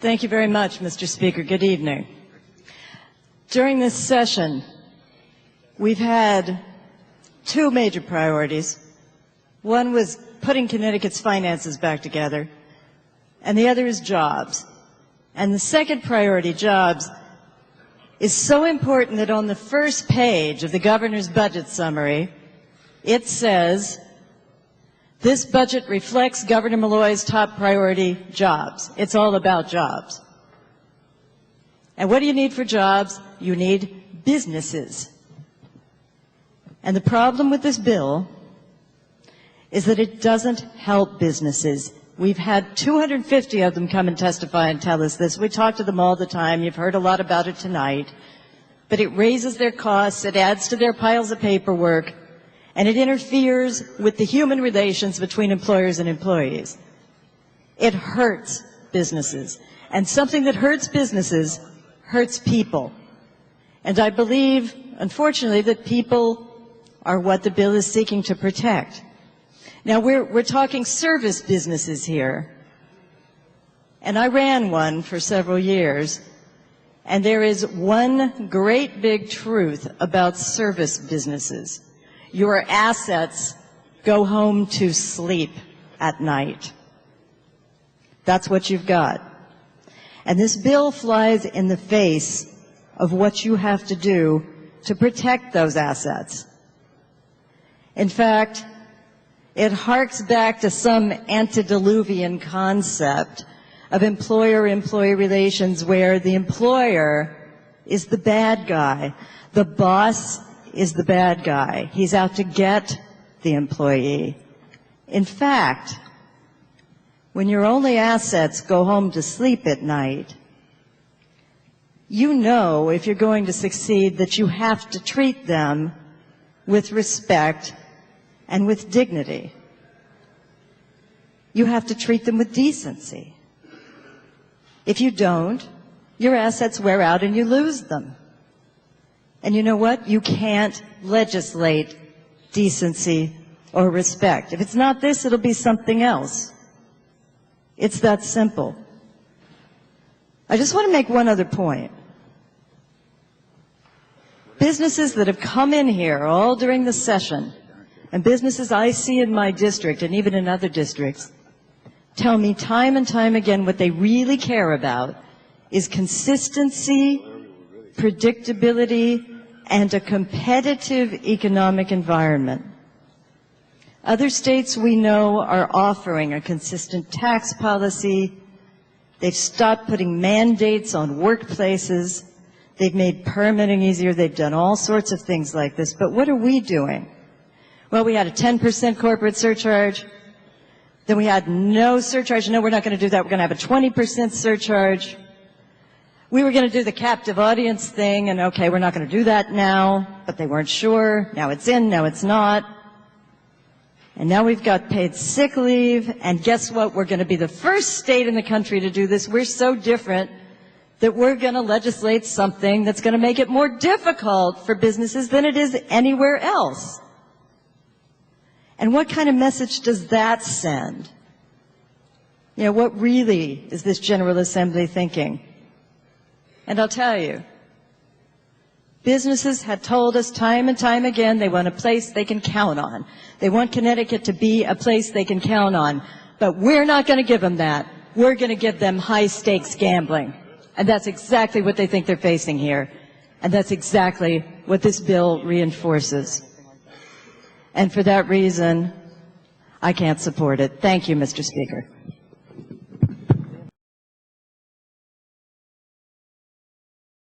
Thank you very much, Mr. Speaker. Good evening. During this session, we've had two major priorities. One was putting Connecticut's finances back together, and the other is jobs. And the second priority, jobs, is so important that on the first page of the governor's budget summary, it says, this budget reflects Governor Malloy's top priority, jobs. It's all about jobs. And what do you need for jobs? You need businesses. And the problem with this bill is that it doesn't help businesses. We've had 250 of them come and testify and tell us this. We talk to them all the time. You've heard a lot about it tonight. But it raises their costs, it adds to their piles of paperwork, and it interferes with the human relations between employers and employees. It hurts businesses. And something that hurts businesses hurts people. And I believe, unfortunately, that people are what the bill is seeking to protect. Now, we're talking service businesses here. And I ran one for several years. And there is one great big truth about service businesses. Your assets go home to sleep at night. That's what you've got. And this bill flies in the face of what you have to do to protect those assets. In fact, it harks back to some antediluvian concept of employer-employee relations where the employer is the bad guy. The boss is the bad guy. He's out to get the employee. In fact, when your only assets go home to sleep at night, you know if you're going to succeed that you have to treat them with respect and with dignity. You have to treat them with decency. If you don't, your assets wear out and you lose them. And you know what? You can't legislate decency or respect. If it's not this, it'll be something else. It's that simple. I just want to make one other point. Businesses that have come in here all during the session, and businesses I see in my district and even in other districts, tell me time and time again what they really care about is consistency, predictability, and a competitive economic environment. Other states we know are offering a consistent tax policy. They've stopped putting mandates on workplaces. They've made permitting easier. They've done all sorts of things like this. But what are we doing? Well, we had a 10% corporate surcharge. Then we had no surcharge. No, we're not going to do that. We're going to have a 20% surcharge. We were going to do the captive audience thing, and okay, we're not going to do that now, but they weren't sure. Now it's in, now it's not. And now we've got paid sick leave, and guess what? We're going to be the first state in the country to do this. We're so different that we're going to legislate something that's going to make it more difficult for businesses than it is anywhere else. And what kind of message does that send? You know, what really is this General Assembly thinking? And I'll tell you, businesses have told us time and time again they want a place they can count on. They want Connecticut to be a place they can count on. But we're not going to give them that. We're going to give them high-stakes gambling. And that's exactly what they think they're facing here. And that's exactly what this bill reinforces. And for that reason, I can't support it. Thank you, Mr. Speaker.